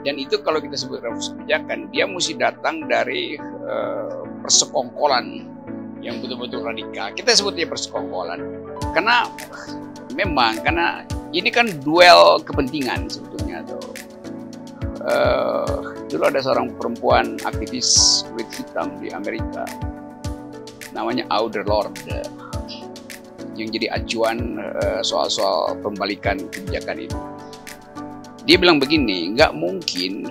Dan itu kalau kita sebut revolusi kebijakan, dia mesti datang dari persekongkolan yang betul-betul radikal. Kita sebutnya persekongkolan. Karena ini kan duel kepentingan sebetulnya tuh. Dulu ada seorang perempuan aktivis kulit hitam di Amerika, namanya Audre Lorde, yang jadi acuan soal-soal pembalikan kebijakan ini. Dia bilang begini, nggak mungkin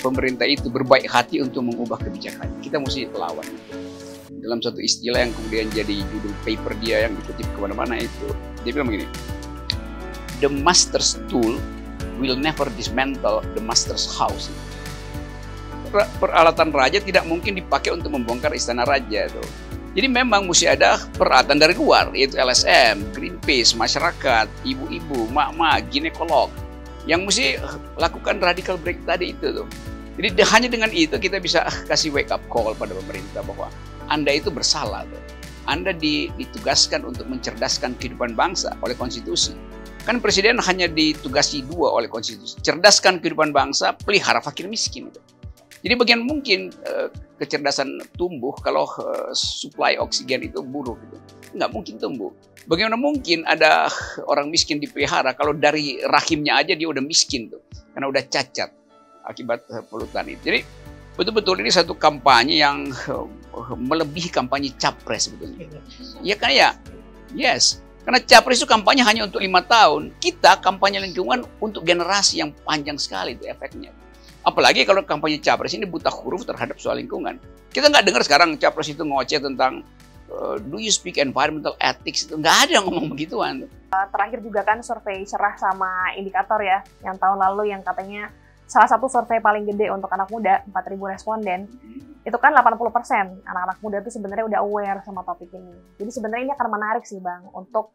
pemerintah itu berbaik hati untuk mengubah kebijakan. Kita mesti lawan. Dalam satu istilah yang kemudian jadi judul paper dia yang dikutip kemana-mana itu, dia bilang begini, the master's tool will never dismantle the master's house. Peralatan raja tidak mungkin dipakai untuk membongkar istana raja tuh. Jadi memang mesti ada peralatan dari luar, yaitu LSM, Greenpeace, masyarakat, ibu-ibu, mak-mak, ginekolog, yang mesti lakukan radical break tadi itu tuh. Jadi hanya dengan itu kita bisa kasih wake up call pada pemerintah bahwa Anda itu bersalah tuh. Anda ditugaskan untuk mencerdaskan kehidupan bangsa oleh konstitusi. Kan presiden hanya ditugasi 2 oleh konstitusi. Cerdaskan kehidupan bangsa, pelihara fakir miskin. Jadi bagian mungkin kecerdasan tumbuh kalau supply oksigen itu buruk. Nggak mungkin tumbuh. Bagaimana mungkin ada orang miskin dipelihara kalau dari rahimnya aja dia udah miskin tuh. Karena udah cacat akibat polutan itu. Jadi betul-betul ini satu kampanye yang melebihi kampanye capres sebetulnya. Ya kan ya? Yes. Karena capres itu kampanye hanya untuk 5 tahun. Kita kampanye lingkungan untuk generasi yang panjang sekali itu efeknya. Apalagi kalau kampanye capres ini buta huruf terhadap soal lingkungan. Kita nggak dengar sekarang capres itu ngoceh tentang do you speak environmental ethics, itu nggak ada yang ngomong begituan. Terakhir juga kan survei Cerah sama Indikator ya, yang tahun lalu yang katanya salah satu survei paling gede untuk anak muda, 4.000 responden. Itu kan 80% anak-anak muda itu sebenarnya udah aware sama topik ini. Jadi sebenarnya ini akan menarik sih Bang untuk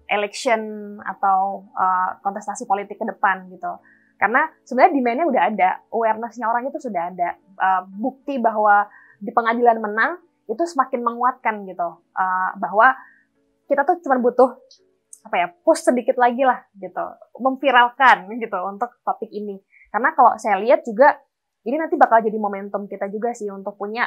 election atau kontestasi politik ke depan gitu. Karena sebenarnya demand-nya udah ada, awareness-nya orang itu sudah ada. Bukti bahwa di pengadilan menang itu semakin menguatkan gitu. Bahwa kita tuh cuma butuh push sedikit lagi lah gitu, memviralkan gitu untuk topik ini. Karena kalau saya lihat juga ini nanti bakal jadi momentum kita juga sih untuk punya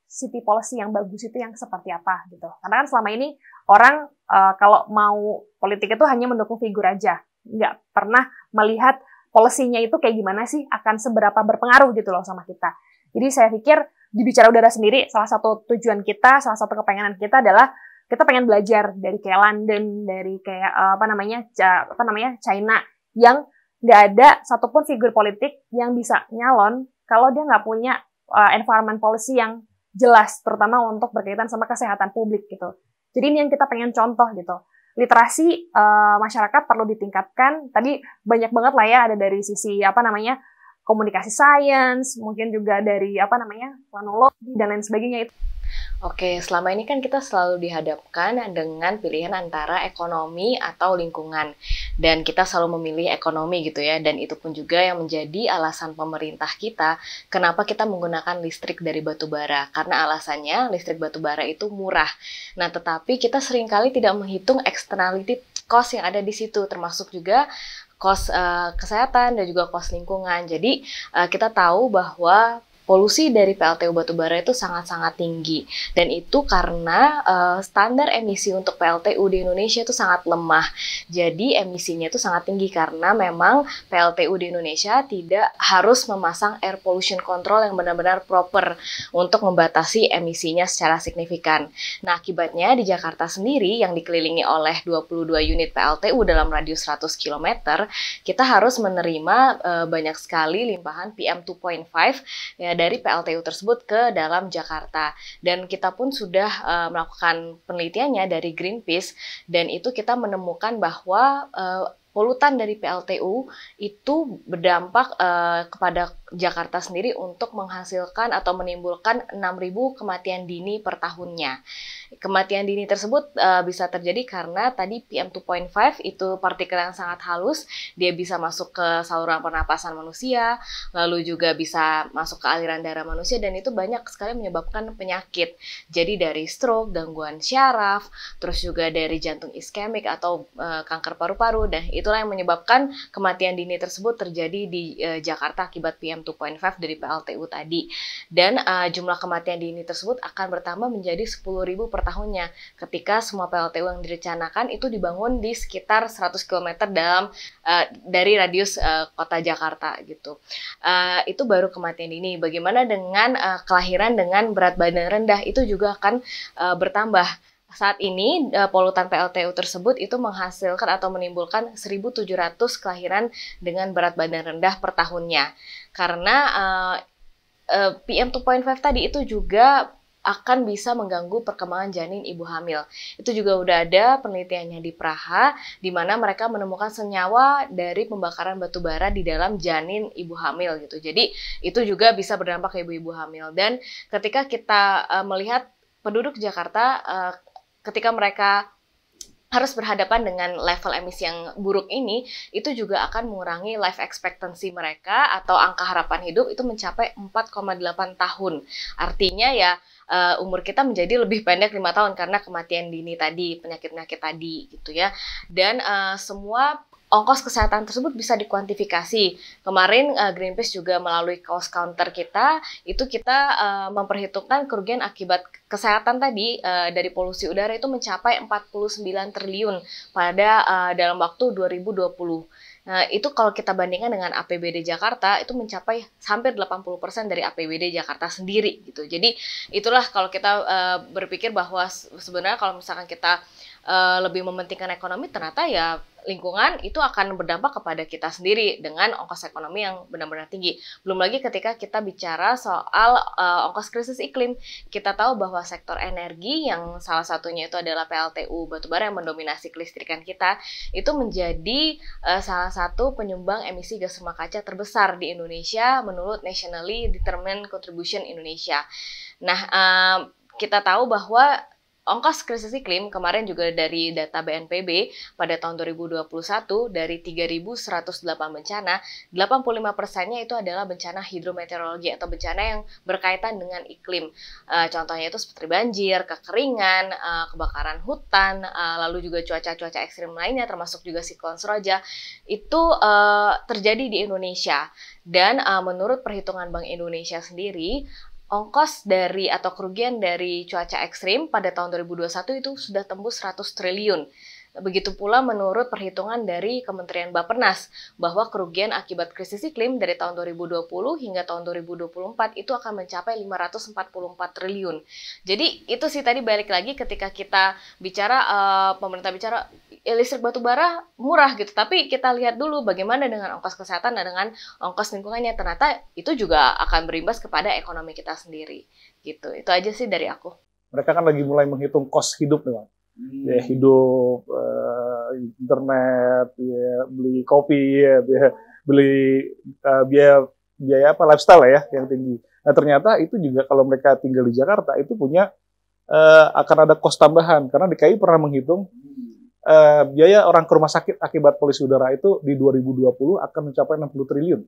city policy yang bagus itu yang seperti apa gitu. Karena kan selama ini orang kalau mau politik itu hanya mendukung figur aja, nggak pernah melihat policy-nya itu kayak gimana sih, akan seberapa berpengaruh gitu loh sama kita. Jadi saya pikir di Bicara Udara sendiri salah satu tujuan kita, salah satu kepengenan kita adalah kita pengen belajar dari kayak London, dari kayak China, yang nggak ada satupun figur politik yang bisa nyalon kalau dia nggak punya environment policy yang jelas, terutama untuk berkaitan sama kesehatan publik gitu. Jadi ini yang kita pengen contoh gitu. Literasi masyarakat perlu ditingkatkan. Tadi banyak banget lah ya, ada dari sisi komunikasi sains, mungkin juga dari planologi dan lain sebagainya itu. Oke, selama ini kan kita selalu dihadapkan dengan pilihan antara ekonomi atau lingkungan. Dan kita selalu memilih ekonomi gitu ya. Dan itu pun juga yang menjadi alasan pemerintah kita kenapa kita menggunakan listrik dari batu bara. Karena alasannya listrik batu bara itu murah. Nah, tetapi kita seringkali tidak menghitung externality cost yang ada di situ. Termasuk juga cost kesehatan dan juga cost lingkungan. Jadi kita tahu bahwa polusi dari PLTU batubara itu sangat-sangat tinggi, dan itu karena standar emisi untuk PLTU di Indonesia itu sangat lemah. Jadi emisinya itu sangat tinggi karena memang PLTU di Indonesia tidak harus memasang air pollution control yang benar-benar proper untuk membatasi emisinya secara signifikan. Nah, akibatnya di Jakarta sendiri yang dikelilingi oleh 22 unit PLTU dalam radius 100 km, kita harus menerima banyak sekali limpahan PM2.5 ya, dari PLTU tersebut ke dalam Jakarta. Dan kita pun sudah melakukan penelitiannya dari Greenpeace, dan itu kita menemukan bahwa polutan dari PLTU itu berdampak kepada Jakarta sendiri untuk menghasilkan atau menimbulkan 6.000 kematian dini per tahunnya. Kematian dini tersebut bisa terjadi karena tadi PM2.5 itu partikel yang sangat halus, dia bisa masuk ke saluran pernapasan manusia, lalu juga bisa masuk ke aliran darah manusia, dan itu banyak sekali menyebabkan penyakit. Jadi dari stroke, gangguan syaraf, terus juga dari jantung iskemik atau kanker paru-paru, dan itulah yang menyebabkan kematian dini tersebut terjadi di Jakarta akibat PM2.5 dari PLTU tadi. Dan jumlah kematian dini tersebut akan bertambah menjadi 10.000 per tahunnya ketika semua PLTU yang direncanakan itu dibangun di sekitar 100 km dari radius kota Jakarta gitu. Itu baru kematian dini. Bagaimana dengan kelahiran dengan berat badan rendah, itu juga akan bertambah. Saat ini polutan PLTU tersebut itu menghasilkan atau menimbulkan 1.700 kelahiran dengan berat badan rendah per tahunnya. Karena PM2.5 tadi itu juga akan bisa mengganggu perkembangan janin ibu hamil. Itu juga udah ada penelitiannya di Praha, di mana mereka menemukan senyawa dari pembakaran batu bara di dalam janin ibu hamil gitu. Jadi itu juga bisa berdampak ke ibu-ibu hamil. Dan ketika kita melihat penduduk Jakarta, ketika mereka harus berhadapan dengan level emisi yang buruk ini, itu juga akan mengurangi life expectancy mereka atau angka harapan hidup itu mencapai 4,8 tahun. Artinya ya umur kita menjadi lebih pendek 5 tahun karena kematian dini tadi, penyakit-penyakit tadi gitu ya. Dan semua ongkos kesehatan tersebut bisa dikuantifikasi. Kemarin Greenpeace juga melalui cost counter kita, itu kita memperhitungkan kerugian akibat kesehatan tadi dari polusi udara itu mencapai 49 triliun pada dalam waktu 2020. Nah, itu kalau kita bandingkan dengan APBD Jakarta, itu mencapai hampir 80% dari APBD Jakarta sendiri gitu. Jadi itulah kalau kita berpikir bahwa sebenarnya kalau misalkan kita lebih mementingkan ekonomi, ternyata ya lingkungan itu akan berdampak kepada kita sendiri dengan ongkos ekonomi yang benar-benar tinggi. Belum lagi ketika kita bicara soal ongkos krisis iklim, kita tahu bahwa sektor energi yang salah satunya itu adalah PLTU batubara yang mendominasi kelistrikan kita, itu menjadi salah satu penyumbang emisi gas rumah kaca terbesar di Indonesia menurut Nationally Determined Contribution Indonesia. Nah, kita tahu bahwa ongkos krisis iklim kemarin juga dari data BNPB pada tahun 2021 dari 3.108 bencana, 85%-nya itu adalah bencana hidrometeorologi atau bencana yang berkaitan dengan iklim. Contohnya itu seperti banjir, kekeringan, kebakaran hutan, lalu juga cuaca-cuaca ekstrim lainnya termasuk juga siklon Seroja itu terjadi di Indonesia. Dan menurut perhitungan Bank Indonesia sendiri, ongkos dari atau kerugian dari cuaca ekstrim pada tahun 2021 itu sudah tembus 100 triliun. Begitu pula menurut perhitungan dari Kementerian Bappenas bahwa kerugian akibat krisis iklim dari tahun 2020 hingga tahun 2024 itu akan mencapai 544 triliun. Jadi itu sih tadi balik lagi ketika kita bicara, pemerintah bicara listrik batu bara murah gitu, tapi kita lihat dulu bagaimana dengan ongkos kesehatan dan dengan ongkos lingkungannya, ternyata itu juga akan berimbas kepada ekonomi kita sendiri gitu. Itu aja sih dari aku. Mereka kan lagi mulai menghitung kos hidup nih, Bang. Ya, hidup, internet, ya, beli kopi, ya, beli biaya apa lifestyle ya yang tinggi. Nah ternyata itu juga kalau mereka tinggal di Jakarta itu punya akan ada kos tambahan karena DKI pernah menghitung biaya orang ke rumah sakit akibat polusi udara itu di 2020 akan mencapai 60 triliun.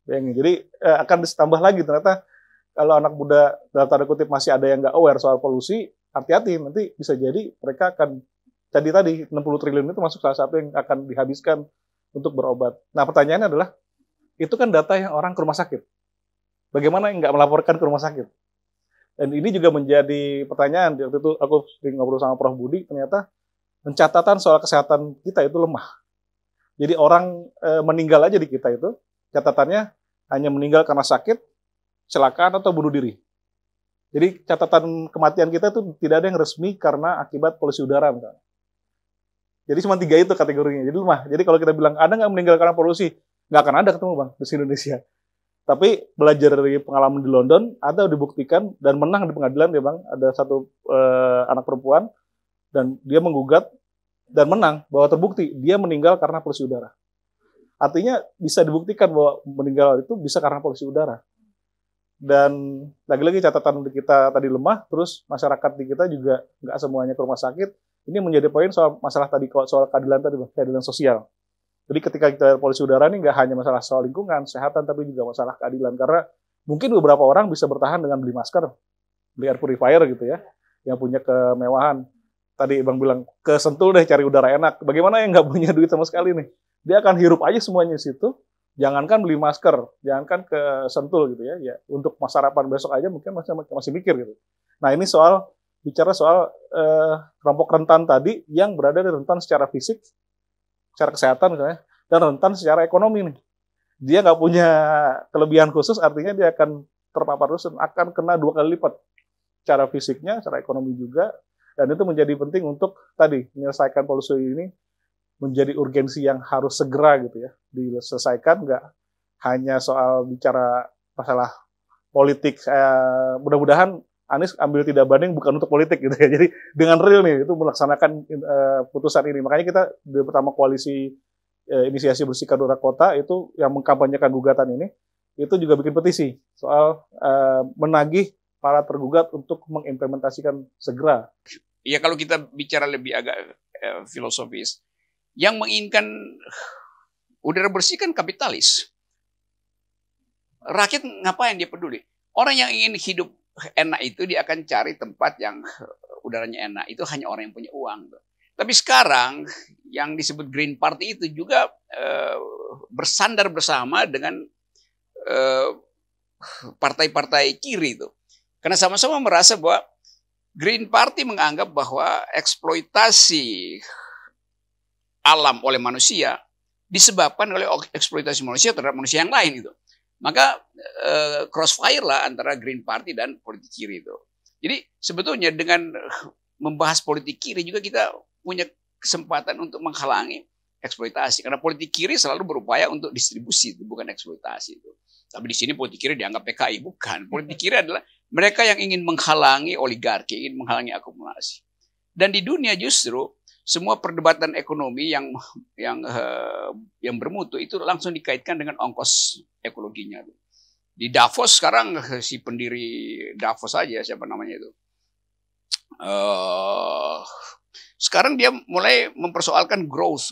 Jadi akan ditambah lagi ternyata kalau anak muda dalam tanda kutip masih ada yang nggak aware soal polusi, hati-hati nanti bisa jadi mereka akan jadi tadi 60 triliun itu masuk salah satu yang akan dihabiskan untuk berobat. Nah pertanyaannya adalah itu kan data yang orang ke rumah sakit. Bagaimana yang nggak melaporkan ke rumah sakit? Dan ini juga menjadi pertanyaan. Waktu itu aku sering ngobrol sama Prof. Budi, ternyata pencatatan soal kesehatan kita itu lemah. Jadi orang meninggal aja di kita itu, catatannya hanya meninggal karena sakit, kecelakaan atau bunuh diri. Jadi catatan kematian kita itu tidak ada yang resmi karena akibat polusi udara misalnya. Jadi cuma 3 itu kategorinya. Jadi lemah. Jadi kalau kita bilang ada nggak meninggal karena polusi, nggak akan ada ketemu Bang di Indonesia. Tapi belajar dari pengalaman di London, ada dibuktikan dan menang di pengadilan ya Bang. Ada satu anak perempuan dan dia menggugat dan menang bahwa terbukti dia meninggal karena polusi udara. Artinya bisa dibuktikan bahwa meninggal itu bisa karena polusi udara. Dan lagi-lagi catatan di kita tadi lemah, terus masyarakat di kita juga nggak semuanya ke rumah sakit. Ini menjadi poin soal masalah tadi, soal keadilan tadi, keadilan sosial. Jadi ketika kita polusi udara ini nggak hanya masalah soal lingkungan, kesehatan, tapi juga masalah keadilan. Karena mungkin beberapa orang bisa bertahan dengan beli masker, beli air purifier gitu ya, yang punya kemewahan. Tadi Bang bilang, ke Sentul deh cari udara enak. Bagaimana yang nggak punya duit sama sekali nih? Dia akan hirup aja semuanya di situ. Jangankan beli masker, jangankan ke Sentul gitu ya. Ya untuk sarapan besok aja mungkin masih mikir gitu. Nah ini bicara soal kelompok rentan tadi yang berada di rentan secara fisik, secara kesehatan misalnya, dan rentan secara ekonomi nih. Dia nggak punya kelebihan khusus, artinya dia akan terpapar terus dan akan kena 2 kali lipat. Secara fisiknya, secara ekonomi juga, dan itu menjadi penting untuk tadi menyelesaikan polusi ini menjadi urgensi yang harus segera gitu ya diselesaikan, nggak hanya soal bicara masalah politik. Mudah-mudahan Anies ambil tidak banding bukan untuk politik gitu ya. Jadi dengan real nih itu melaksanakan putusan ini. Makanya kita di pertama koalisi inisiasi bersihkan udara kota itu yang mengkampanyekan gugatan ini itu juga bikin petisi soal menagih para tergugat untuk mengimplementasikan segera. Ya kalau kita bicara lebih agak filosofis, yang menginginkan udara bersih kan kapitalis. Rakyat ngapain dia peduli? Orang yang ingin hidup enak itu dia akan cari tempat yang udaranya enak. Itu hanya orang yang punya uang. Tapi sekarang yang disebut Green Party itu juga bersandar bersama dengan partai-partai kiri itu. Karena sama-sama merasa bahwa Green Party menganggap bahwa eksploitasi alam oleh manusia disebabkan oleh eksploitasi manusia terhadap manusia yang lain itu. Maka crossfire lah antara Green Party dan politik kiri itu. Jadi sebetulnya dengan membahas politik kiri juga kita punya kesempatan untuk menghalangi eksploitasi. Karena politik kiri selalu berupaya untuk distribusi, itu bukan eksploitasi itu. Tapi di sini politik kiri dianggap PKI, bukan. Politik kiri adalah mereka yang ingin menghalangi oligarki, ingin menghalangi akumulasi. Dan di dunia justru semua perdebatan ekonomi yang bermutu itu langsung dikaitkan dengan ongkos ekologinya. Di Davos sekarang si pendiri Davos aja siapa namanya itu, sekarang dia mulai mempersoalkan growth.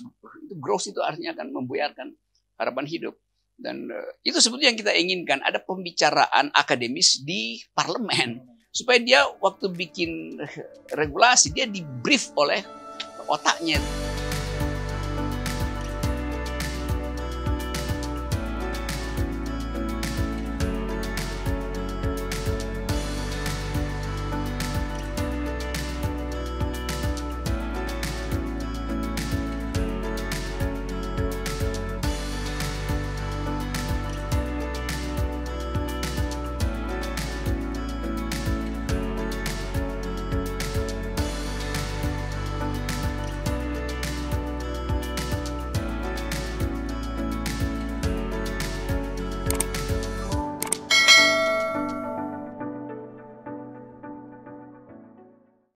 Growth itu artinya akan membuyarkan harapan hidup. Dan itu sebetulnya yang kita inginkan, ada pembicaraan akademis di parlemen supaya dia waktu bikin regulasi dia di brief oleh otaknya.